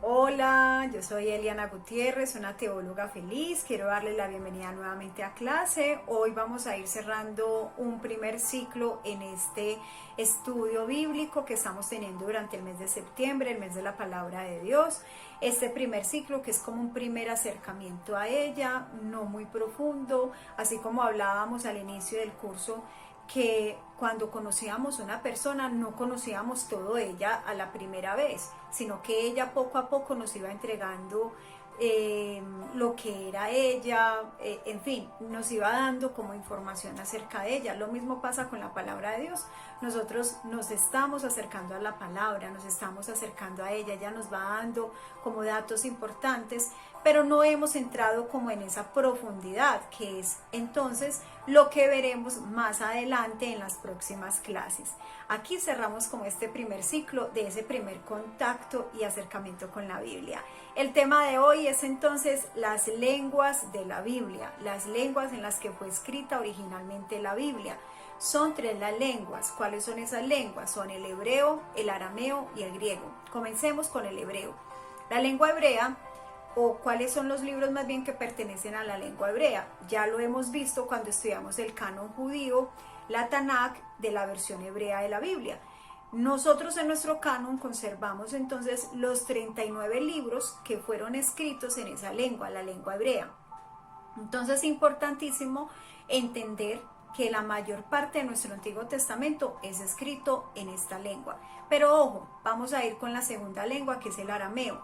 Hola, yo soy Eliana Gutiérrez, una teóloga feliz. Quiero darle la bienvenida nuevamente a clase. Hoy vamos a ir cerrando un primer ciclo en este estudio bíblico que estamos teniendo durante el mes de septiembre, el mes de la palabra de Dios. Este primer ciclo que es como un primer acercamiento a ella, no muy profundo, así como hablábamos al inicio del curso, que cuando conocíamos a una persona no conocíamos todo de ella a la primera vez, sino que ella poco a poco nos iba entregando lo que era ella, en fin, nos iba dando como información acerca de ella. Lo mismo pasa con la palabra de Dios. Nosotros nos estamos acercando a la palabra, nos estamos acercando a ella nos va dando como datos importantes, pero no hemos entrado como en esa profundidad, que es entonces lo que veremos más adelante en las próximas clases. Aquí cerramos como este primer ciclo de ese primer contacto y acercamiento con la Biblia. El tema de hoy es entonces las lenguas de la Biblia, las lenguas en las que fue escrita originalmente la Biblia. Son 3 las lenguas. ¿Cuáles son esas lenguas? Son el hebreo, el arameo y el griego. Comencemos con el hebreo. La lengua hebrea, o cuáles son los libros más bien que pertenecen a la lengua hebrea. Ya lo hemos visto cuando estudiamos el canon judío, la Tanakh, de la versión hebrea de la Biblia. Nosotros en nuestro canon conservamos entonces los 39 libros que fueron escritos en esa lengua, la lengua hebrea. Entonces es importantísimo entender que la mayor parte de nuestro Antiguo Testamento es escrito en esta lengua. Pero ojo, vamos a ir con la segunda lengua, que es el arameo.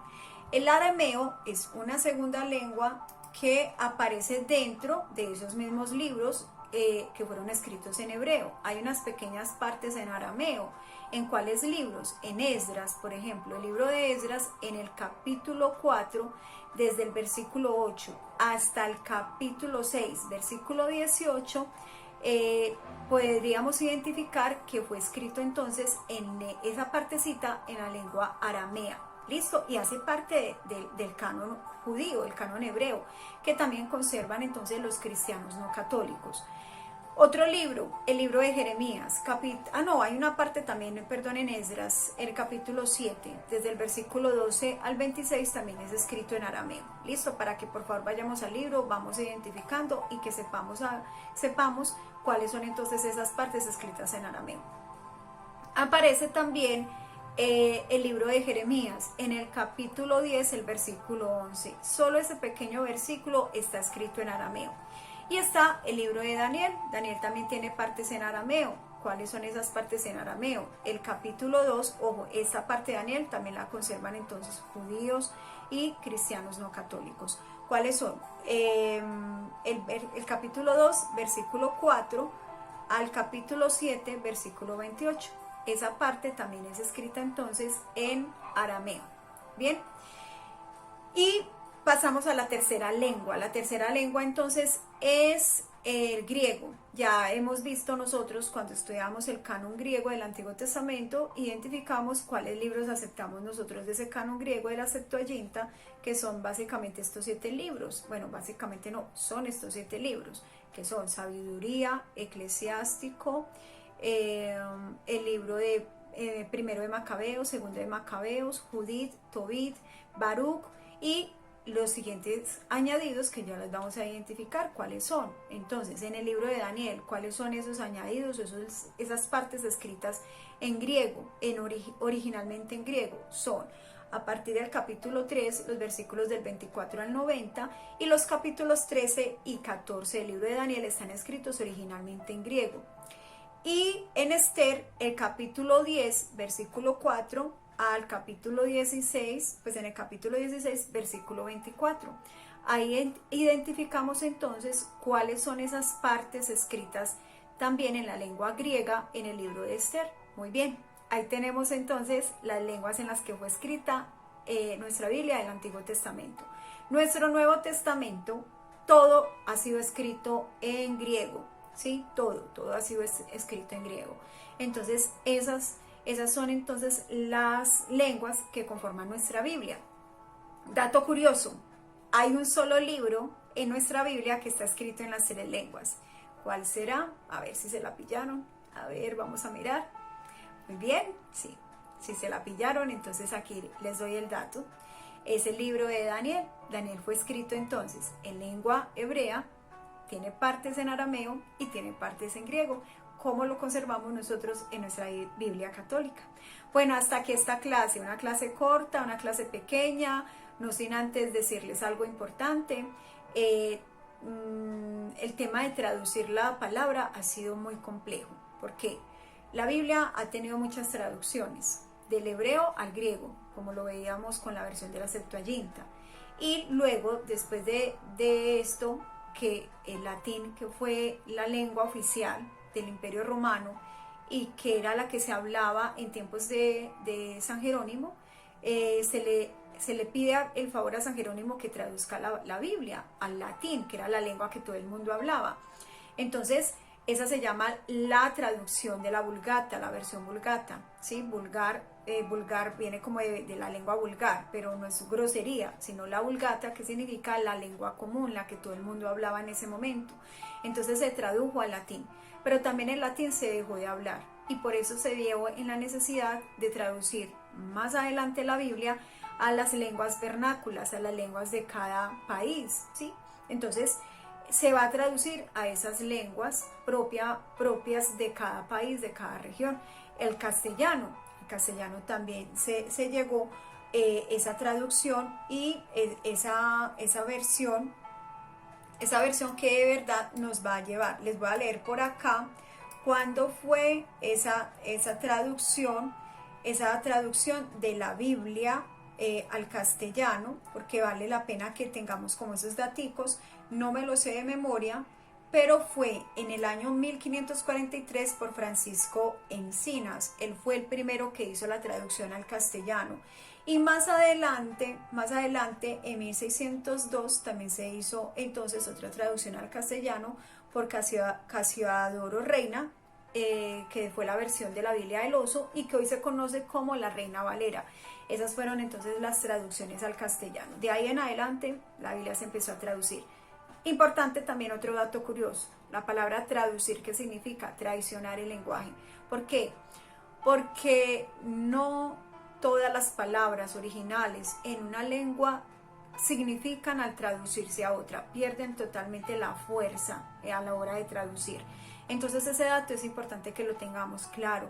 El arameo es una segunda lengua que aparece dentro de esos mismos libros que fueron escritos en hebreo. Hay unas pequeñas partes en arameo. ¿En cuáles libros? En Esdras, por ejemplo. El libro de Esdras, en el capítulo 4, desde el versículo 8 hasta el capítulo 6, versículo 18, podríamos identificar que fue escrito entonces en esa partecita en la lengua aramea. ¿Listo? Y hace parte del canon judío, el canon hebreo, que también conservan entonces los cristianos no católicos. Otro libro, el libro de Jeremías, hay una parte también, perdón, en Esdras, el capítulo 7, desde el versículo 12 al 26 también es escrito en arameo. Listo, para que por favor vayamos al libro, vamos identificando y que sepamos cuáles son entonces esas partes escritas en arameo. Aparece también el libro de Jeremías, en el capítulo 10, el versículo 11. Solo ese pequeño versículo está escrito en arameo. Y está el libro de Daniel. Daniel también tiene partes en arameo. ¿Cuáles son esas partes en arameo? El capítulo 2, ojo, esta parte de Daniel también la conservan entonces judíos y cristianos no católicos. ¿Cuáles son? El capítulo 2, versículo 4, al capítulo 7, versículo 28. Esa parte también es escrita entonces en arameo. Bien. Y pasamos a la tercera lengua. La tercera lengua entonces es el griego. Ya hemos visto nosotros cuando estudiamos el canon griego del Antiguo Testamento, identificamos cuáles libros aceptamos nosotros de ese canon griego de la Septuaginta, que son básicamente estos 7 libros. Bueno, básicamente no, son estos 7 libros, que son Sabiduría, Eclesiástico, el libro de primero de Macabeos, segundo de Macabeos, Judith, Tobit, Baruch y los siguientes añadidos que ya les vamos a identificar cuáles son. Entonces, en el libro de Daniel, ¿cuáles son esos añadidos, esas partes escritas en griego, originalmente en griego? Son a partir del capítulo 3, los versículos del 24 al 90, y los capítulos 13 y 14 del libro de Daniel están escritos originalmente en griego. Y en Esther, el capítulo 10, versículo 4, al capítulo 16, pues en el capítulo 16, versículo 24. Ahí identificamos entonces cuáles son esas partes escritas también en la lengua griega en el libro de Esther. Muy bien, ahí tenemos entonces las lenguas en las que fue escrita nuestra Biblia del Antiguo Testamento. Nuestro Nuevo Testamento, todo ha sido escrito en griego, ¿sí? Todo ha sido escrito en griego. Entonces, esas son entonces las lenguas que conforman nuestra Biblia. Dato curioso, hay un solo libro en nuestra Biblia que está escrito en las 3 lenguas. ¿Cuál será? A ver si se la pillaron. A ver, vamos a mirar. Muy bien, sí. Si se la pillaron, entonces aquí les doy el dato. es el libro de Daniel. Daniel fue escrito entonces en lengua hebrea, tiene partes en arameo y tiene partes en griego, como lo conservamos nosotros en nuestra Biblia católica. Bueno, hasta aquí esta clase, una clase corta, una clase pequeña, no sin antes decirles algo importante. El tema de traducir la palabra ha sido muy complejo, porque la Biblia ha tenido muchas traducciones, del hebreo al griego, como lo veíamos con la versión de la Septuaginta. Y luego, después de esto, que el latín, que fue la lengua oficial del Imperio Romano y que era la que se hablaba en tiempos de San Jerónimo, se le pide el favor a San Jerónimo que traduzca la Biblia al latín, que era la lengua que todo el mundo hablaba. Entonces, esa se llama la traducción de la Vulgata, la versión Vulgata, ¿sí? Vulgar viene como de la lengua vulgar, pero no es grosería, sino la Vulgata, que significa la lengua común, la que todo el mundo hablaba en ese momento. Entonces se tradujo al latín, pero también el latín se dejó de hablar y por eso se vio en la necesidad de traducir más adelante la Biblia a las lenguas vernáculas, a las lenguas de cada país, ¿sí? Entonces se va a traducir a esas lenguas propias de cada país, de cada región. El castellano también se llegó esa traducción y esa versión que de verdad nos va a llevar. Les voy a leer por acá cuándo fue esa traducción de la Biblia al castellano, porque vale la pena que tengamos como esos daticos. No me lo sé de memoria, pero fue en el año 1543 por Francisco Encinas. Él fue el primero que hizo la traducción al castellano. Y más adelante, en 1602, también se hizo entonces otra traducción al castellano por Casiodoro Reina, que fue la versión de la Biblia del Oso y que hoy se conoce como la Reina Valera. Esas fueron entonces las traducciones al castellano. De ahí en adelante, la Biblia se empezó a traducir. Importante también otro dato curioso, la palabra traducir, ¿qué significa? Traicionar el lenguaje. ¿Por qué? Porque no todas las palabras originales en una lengua significan al traducirse a otra, pierden totalmente la fuerza a la hora de traducir. Entonces ese dato es importante que lo tengamos claro.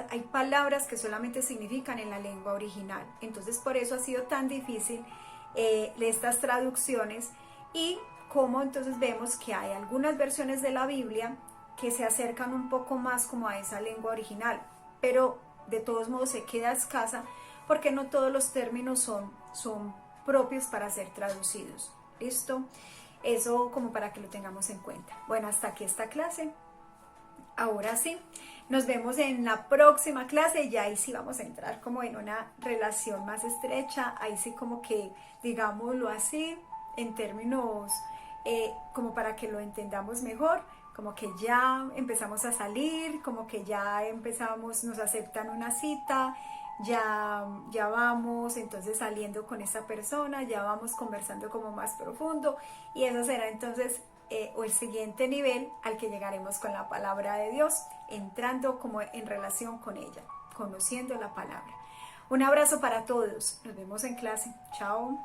Hay palabras que solamente significan en la lengua original, entonces por eso ha sido tan difícil estas traducciones. Y como entonces vemos que hay algunas versiones de la Biblia que se acercan un poco más como a esa lengua original, pero de todos modos se queda escasa porque no todos los términos son propios para ser traducidos. ¿Listo? Eso como para que lo tengamos en cuenta. Bueno, hasta aquí esta clase. Ahora sí, nos vemos en la próxima clase y ahí sí vamos a entrar como en una relación más estrecha, ahí sí como que, digámoslo así, en términos como para que lo entendamos mejor, como que ya empezamos a salir, como que ya empezamos, nos aceptan una cita, ya vamos entonces saliendo con esa persona, ya vamos conversando como más profundo y eso será entonces o el siguiente nivel al que llegaremos con la palabra de Dios, entrando como en relación con ella, conociendo la palabra. Un abrazo para todos, nos vemos en clase, chao.